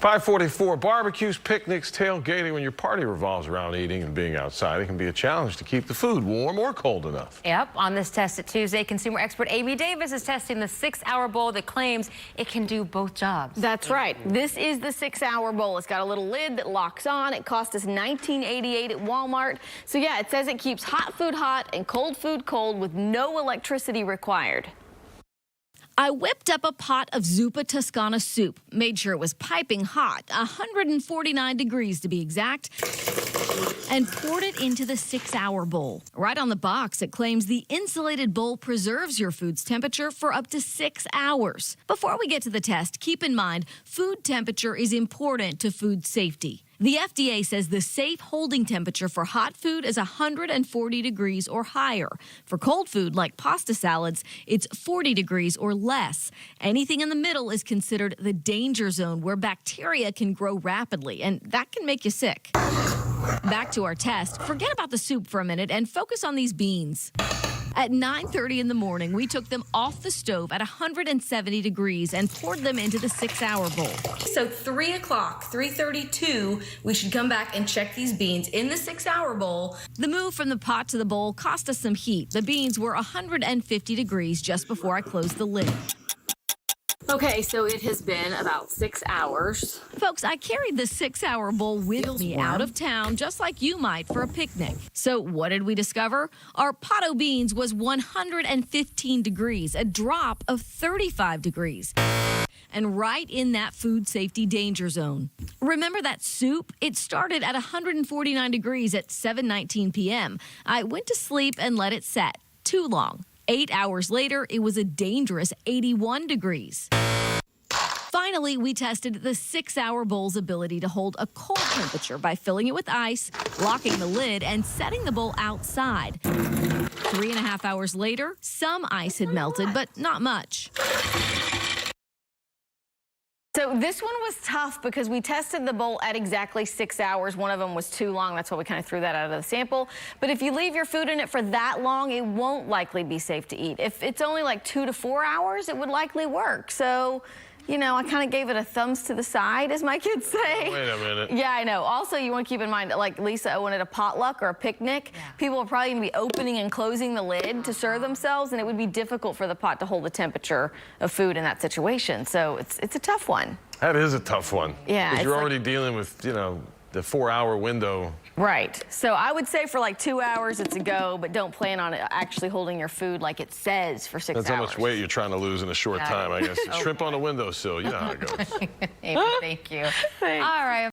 544, barbecues, picnics, tailgating. When your party revolves around eating and being outside, it can be a challenge to keep the food warm or cold enough. Yep, on this test at Tuesday, consumer expert Amy Davis is testing the 6-hour bowl that claims it can do both jobs. That's right. This is the 6-hour bowl. It's got a little lid that locks on. It cost us $19.88 at Walmart. So yeah, it says it keeps hot food hot and cold food cold with no electricity required. I whipped up a pot of Zuppa Toscana soup, made sure it was piping hot, 149 degrees to be exact, and poured it into the 6-hour bowl. Right on the box, it claims the insulated bowl preserves your food's temperature for up to 6 hours. Before we get to the test, keep in mind, food temperature is important to food safety. The FDA says the safe holding temperature for hot food is 140 degrees or higher. For cold food, like pasta salads, it's 40 degrees or less. Anything in the middle is considered the danger zone, where bacteria can grow rapidly, and that can make you sick. Back to our test. Forget about the soup for a minute and focus on these beans. At 9:30 in the morning, we took them off the stove at 170 degrees and poured them into the 6-hour bowl. So 3 o'clock, 3:32, we should come back and check these beans in the 6-hour bowl. The move from the pot to the bowl cost us some heat. The beans were 150 degrees just before I closed the lid. Okay, so it has been about 6 hours. Folks, I carried the 6-hour bowl with me out of town, just like you might for a picnic. So what did we discover? Our pot of beans was 115 degrees, a drop of 35 degrees. And right in that food safety danger zone. Remember that soup? It started at 149 degrees at 7:19 p.m. I went to sleep and let it set. Too long. 8 hours later, it was a dangerous 81 degrees. Finally, we tested the 6-hour bowl's ability to hold a cold temperature by filling it with ice, locking the lid, and setting the bowl outside. 3.5 hours later, some ice had melted, but not much. So this one was tough because we tested the bowl at exactly 6 hours. One of them was too long. That's why we kind of threw that out of the sample. But if you leave your food in it for that long, it won't likely be safe to eat. If it's only like 2 to 4 hours, it would likely work. So, you know, I kind of gave it a thumbs to the side, as my kids say. Wait a minute. Yeah, I know. Also, you want to keep in mind, like Lisa Owen at a potluck or a picnic, people are probably going to be opening and closing the lid to serve themselves, and it would be difficult for the pot to hold the temperature of food in that situation. So it's a tough one. That is a tough one. Yeah. Because you're already dealing with, you know, the 4-hour window. Right. So I would say for like 2 hours it's a go, but don't plan on it actually holding your food like it says for 6 hours. That's how much weight you're trying to lose in a short time, I guess. Shrimp on a windowsill, you know how it goes. Amy, thank you. All right.